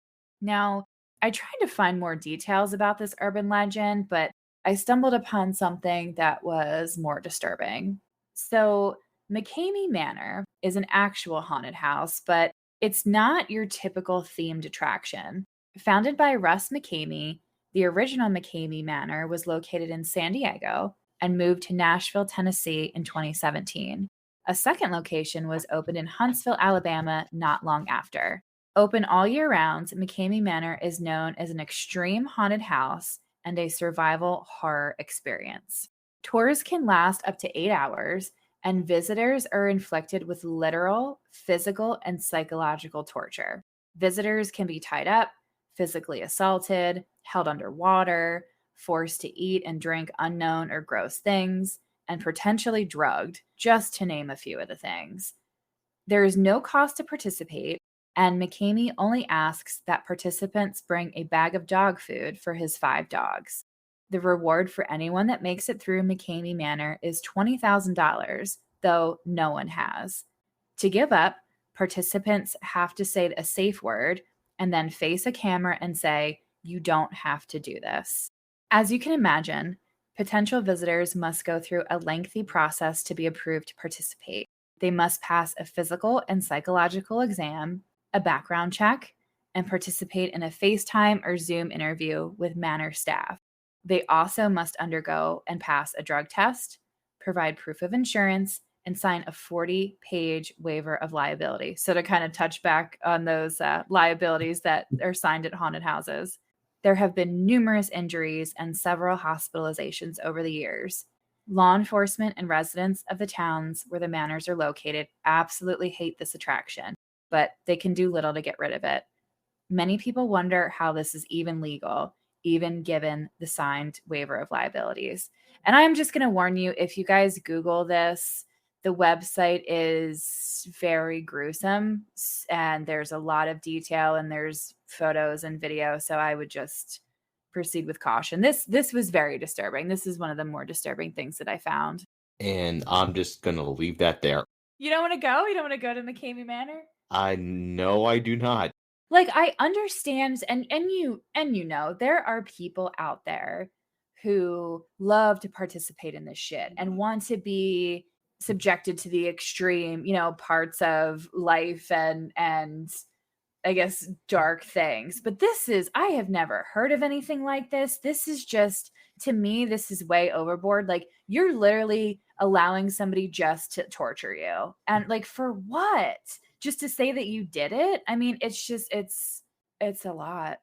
Now, I tried to find more details about this urban legend, but I stumbled upon something that was more disturbing. So, McCamey Manor is an actual haunted house, but it's not your typical themed attraction. Founded by Russ McCamey, the original McCamey Manor was located in San Diego and moved to Nashville, Tennessee in 2017. A second location was opened in Huntsville, Alabama not long after. Open all year round, McCamey Manor is known as an extreme haunted house and a survival horror experience. Tours can last up to 8 hours, and visitors are inflicted with literal, physical, and psychological torture. Visitors can be tied up, physically assaulted, held underwater, forced to eat and drink unknown or gross things, and potentially drugged, just to name a few of the things. There is no cost to participate, and McCamey only asks that participants bring a bag of dog food for his 5 dogs. The reward for anyone that makes it through McCamey Manor is $20,000, though no one has. To give up, participants have to say a safe word and then face a camera and say, "You don't have to do this." As you can imagine, potential visitors must go through a lengthy process to be approved to participate. They must pass a physical and psychological exam, a background check, and participate in a FaceTime or Zoom interview with Manor staff. They also must undergo and pass a drug test, provide proof of insurance, and sign a 40-page waiver of liability. So to kind of touch back on those liabilities that are signed at haunted houses. There have been numerous injuries and several hospitalizations over the years. Law enforcement and residents of the towns where the manors are located absolutely hate this attraction, but they can do little to get rid of it. Many people wonder how this is even legal, even given the signed waiver of liabilities. And I'm just going to warn you, if you guys Google this, the website is very gruesome and there's a lot of detail and there's photos and video. So I would just proceed with caution. This was very disturbing. This is one of the more disturbing things that I found. And I'm just gonna leave that there. You don't want to go? You don't want to go to McCamey Manor? I know I do not. Like, I understand, and you know, there are people out there who love to participate in this shit and want to be subjected to the extreme, parts of life and I guess dark things. But I have never heard of anything like this. This is just, to me, this is way overboard. Like, you're literally allowing somebody just to torture you. And like, for what? Just to say that you did it? I mean, it's a lot.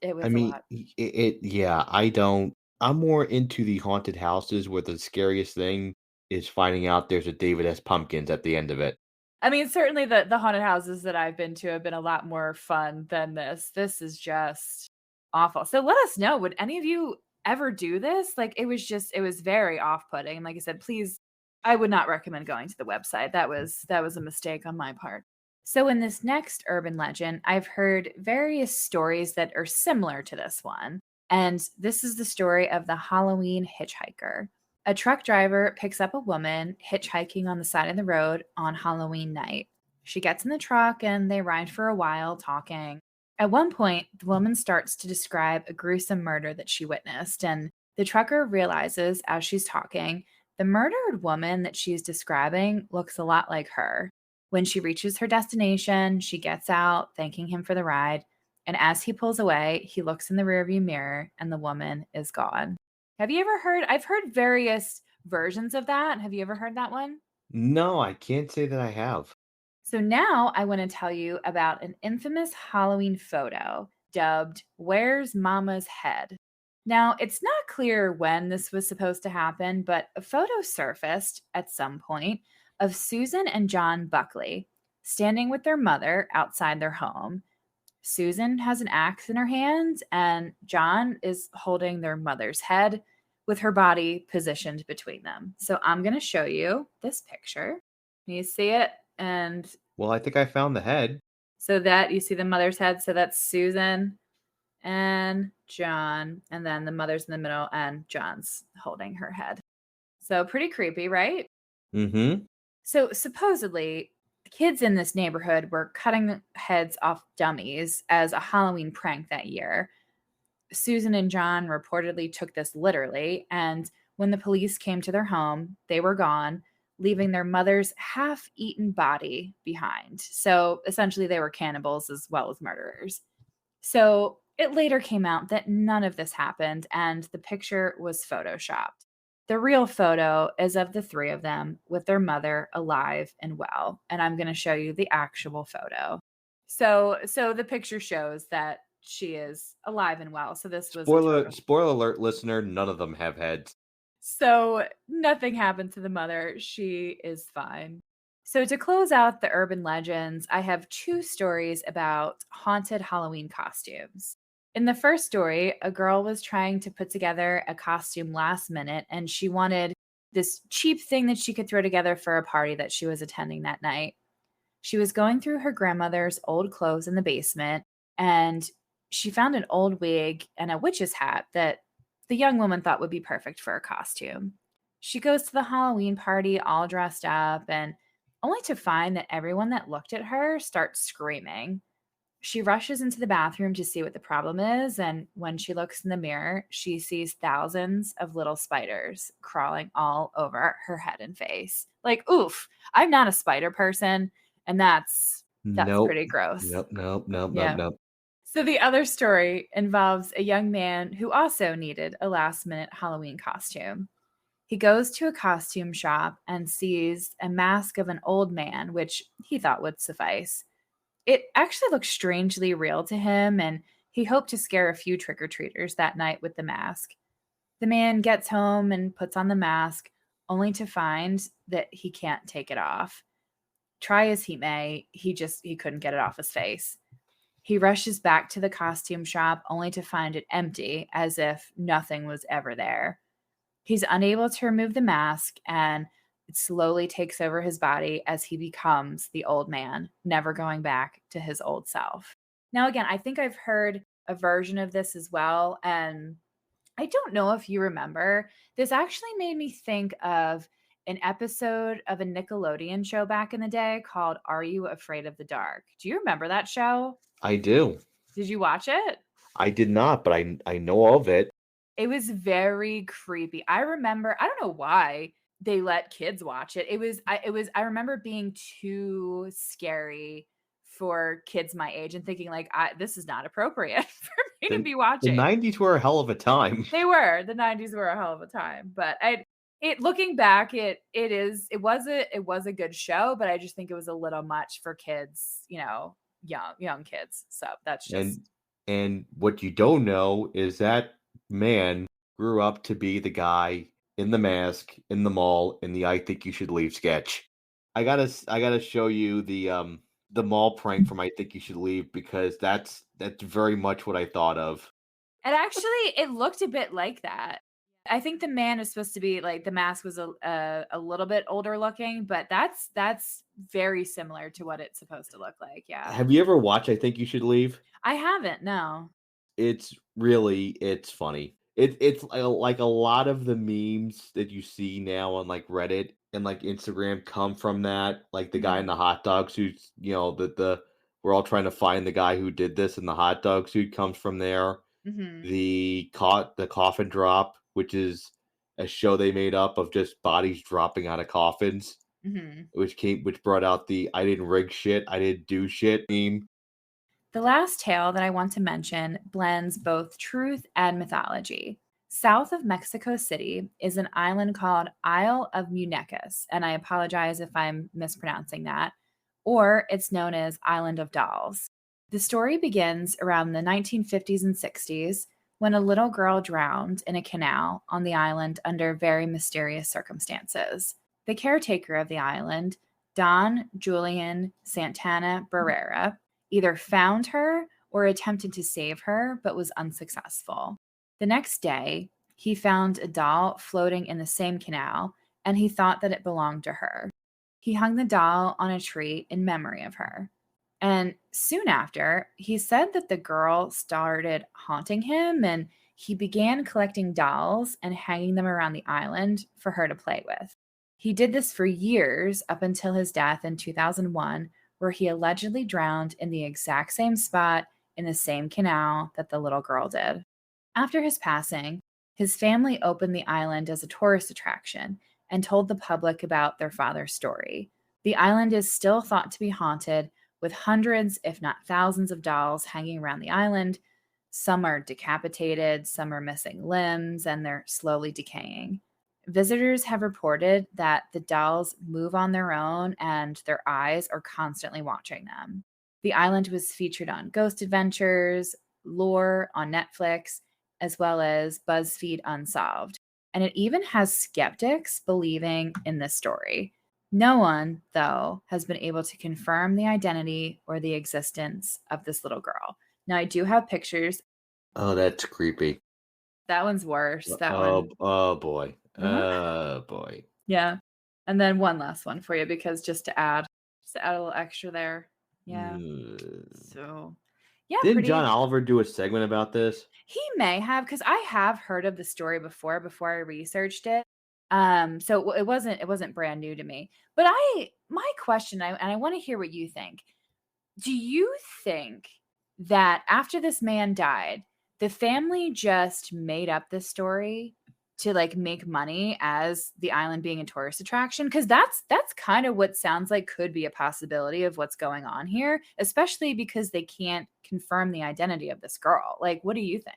It I was a mean, lot. yeah, I don't. I'm more into the haunted houses where the scariest thing is finding out there's a David S. Pumpkins at the end of it. I mean, certainly the haunted houses that I've been to have been a lot more fun than this. This is just awful. So let us know, would any of you ever do this? Like, it was very off-putting. Like I said, please, I would not recommend going to the website. That was a mistake on my part. So in this next urban legend, I've heard various stories that are similar to this one. And this is the story of the Halloween hitchhiker. A truck driver picks up a woman hitchhiking on the side of the road on Halloween night. She gets in the truck and they ride for a while talking. At one point, the woman starts to describe a gruesome murder that she witnessed, and the trucker realizes as she's talking, the murdered woman that she's describing looks a lot like her. When she reaches her destination, she gets out, thanking him for the ride, and as he pulls away, he looks in the rearview mirror and the woman is gone. Have you ever heard? I've heard various versions of that. Have you ever heard that one? No, I can't say that I have. So now I want to tell you about an infamous Halloween photo dubbed Where's Mama's Head? Now, it's not clear when this was supposed to happen, but a photo surfaced at some point of Susan and John Buckley standing with their mother outside their home. Susan has an axe in her hand, and John is holding their mother's head with her body positioned between them. So I'm going to show you this picture. You see it? And Well, I think I found the head. so that you see the mother's head. So that's Susan and John. And then the mother's in the middle, and John's holding her head. So pretty creepy, right? Mm-hmm. So supposedly, the kids in this neighborhood were cutting heads off dummies as a Halloween prank that year. Susan and John reportedly took this literally, and when the police came to their home, they were gone, leaving their mother's half eaten body behind. So essentially, they were cannibals as well as murderers. So it later came out that none of this happened, and the picture was photoshopped. The real photo is of the three of them with their mother alive and well, and I'm going to show you the actual photo. So the picture shows that she is alive and well. So this was a Spoiler alert, listener, none of them have heads. So nothing happened to the mother. She is fine. So to close out the urban legends, I have two stories about haunted Halloween costumes. In the first story, a girl was trying to put together a costume last minute, and she wanted this cheap thing that she could throw together for a party that she was attending that night. She was going through her grandmother's old clothes in the basement, and she found an old wig and a witch's hat that the young woman thought would be perfect for a costume. She goes to the Halloween party all dressed up, and only to find that everyone that looked at her starts screaming. She rushes into the bathroom to see what the problem is, and when she looks in the mirror, she sees thousands of little spiders crawling all over her head and face. Like, oof, I'm not a spider person, and that's Nope. pretty gross. Yeah. Nope. So the other story involves a young man who also needed a last-minute Halloween costume. He goes to a costume shop and sees a mask of an old man, which he thought would suffice. It actually looked strangely real to him, and He hoped to scare a few trick-or-treaters that night with the mask. The man gets home and puts on the mask, only to find that he can't take it off. Try as he may, he couldn't get it off his face. He rushes back to the costume shop only to find it empty, as if nothing was ever there. He's unable to remove the mask, and it slowly takes over his body as he becomes the old man, never going back to his old self. Now, again, I think I've heard a version of this as well, and I don't know if you remember. This actually made me think of an episode of a Nickelodeon show back in the day called Are You Afraid of the Dark? Do you remember that show? I do. Did you watch it? I did not, but I know of it. It was very creepy. I remember, I don't know why they let kids watch it. I remember it being too scary for kids my age and thinking like this is not appropriate for me to The be the watching. 90s were a hell of a time. They were. The 90s were a hell of a time. But it looking back, it was a good show, but I just think it was a little much for kids, young kids. So that's just And what you don't know is that man grew up to be the guy in the mask, in the mall, in the I Think You Should Leave sketch. I gotta show you the mall prank from I Think You Should Leave because that's very much what I thought of. it looked a bit like that. I think the man is supposed to be like the mask was a little bit older looking, but that's very similar to what it's supposed to look like. Yeah. Have you ever watched I Think You Should Leave? I haven't, no. It's funny. It's like a lot of the memes that you see now on like Reddit and like Instagram come from that. Like the guy in Mhm. the hot dog suit, the we're all trying to find the guy who did this, and the hot dog suit comes from there. Mhm. The coffin drop, which is a show they made up of just bodies dropping out of coffins, Mhm. which brought out the I didn't rig shit, I didn't do shit meme. The last tale that I want to mention blends both truth and mythology. South of Mexico City is an island called Isle of Muñecas, and I apologize if I'm mispronouncing that, or it's known as Island of Dolls. The story begins around the 1950s and 60s when a little girl drowned in a canal on the island under very mysterious circumstances. The caretaker of the island, Don Julian Santana Barrera, either found her or attempted to save her, but was unsuccessful. The next day, he found a doll floating in the same canal, and he thought that it belonged to her. He hung the doll on a tree in memory of her. And soon after, he said that the girl started haunting him and he began collecting dolls and hanging them around the island for her to play with. He did this for years up until his death in 2001, where he allegedly drowned in the exact same spot in the same canal that the little girl did. After his passing, his family opened the island as a tourist attraction and told the public about their father's story. The island is still thought to be haunted, with hundreds, if not thousands, of dolls hanging around the island. Some are decapitated, some are missing limbs, and they're slowly decaying. Visitors have reported that the dolls move on their own and their eyes are constantly watching them. The island was featured on Ghost Adventures, Lore on Netflix, as well as BuzzFeed Unsolved. And it even has skeptics believing in this story. No one, though, has been able to confirm the identity or the existence of this little girl. Now, I do have pictures. Oh, that's creepy. That one's worse. That Oh, one. oh boy. Uh-huh. Oh boy. Yeah. And then one last one for you because just to add a little extra there. Yeah. So, yeah, Didn't pretty. John Oliver do a segment about this? He may have because I have heard of the story before I researched it. So it wasn't brand new to me. But my question, and I want to hear what you think. Do you think that after this man died, the family just made up this story to like make money as the island being a tourist attraction? Because that's kind of what sounds like could be a possibility of what's going on here, especially because they can't confirm the identity of this girl. Like, what do you think?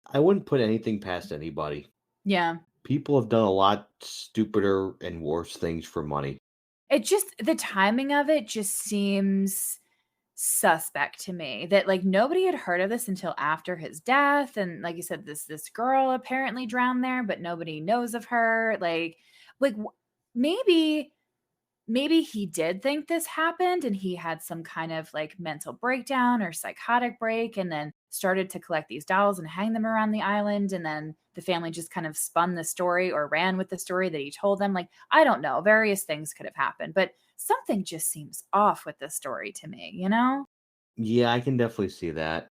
I wouldn't put anything past anybody. Yeah. People have done a lot stupider and worse things for money. It just the timing of it just seems suspect to me that like nobody had heard of this until after his death. And like you said, this girl apparently drowned there, but nobody knows of her. Like maybe he did think this happened and he had some kind of like mental breakdown or psychotic break and then started to collect these dolls and hang them around the island. And then the family just kind of spun the story or ran with the story that he told them. Like, I don't know, various things could have happened, but something just seems off with this story to me, you know? Yeah, I can definitely see that.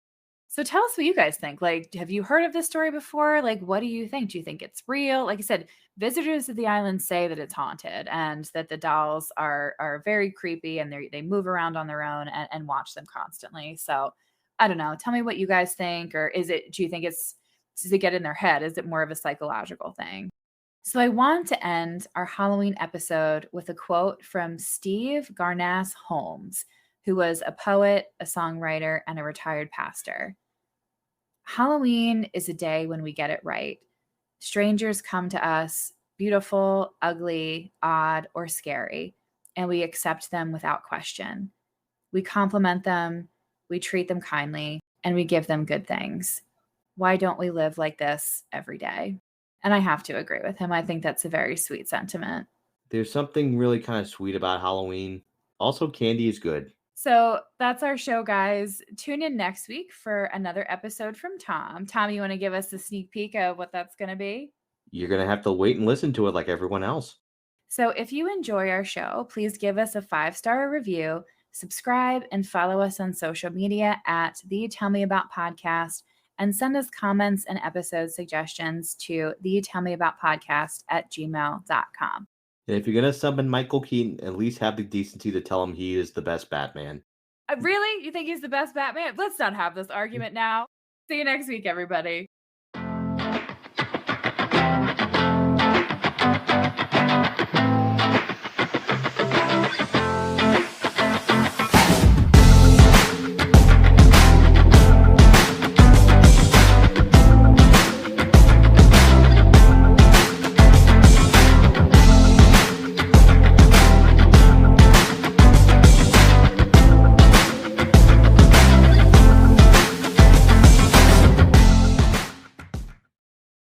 So tell us what you guys think. Like, have you heard of this story before? Like, what do you think? Do you think it's real? Like I said, visitors of the island say that it's haunted and that the dolls are very creepy and they move around on their own and watch them constantly. So I don't know. Tell me what you guys think. Or do you think does it get in their head? Is it more of a psychological thing? So I want to end our Halloween episode with a quote from Steve Garnass Holmes, who was a poet, a songwriter, and a retired pastor. Halloween is a day when we get it right. Strangers come to us, beautiful, ugly, odd, or scary, and we accept them without question. We compliment them, we treat them kindly, and we give them good things. Why don't we live like this every day? And I have to agree with him. I think that's a very sweet sentiment. There's something really kind of sweet about Halloween. Also, candy is good. So that's our show, guys. Tune in next week for another episode from Tom. Tom, you want to give us a sneak peek of what that's going to be? You're going to have to wait and listen to it like everyone else. So if you enjoy our show, please give us a 5-star review, subscribe, and follow us on social media at the Tell Me About Podcast, and send us comments and episode suggestions to the Tell Me About Podcast at gmail.com. And if you're going to summon Michael Keaton, at least have the decency to tell him he is the best Batman. Really? You think he's the best Batman? Let's not have this argument now. See you next week, everybody.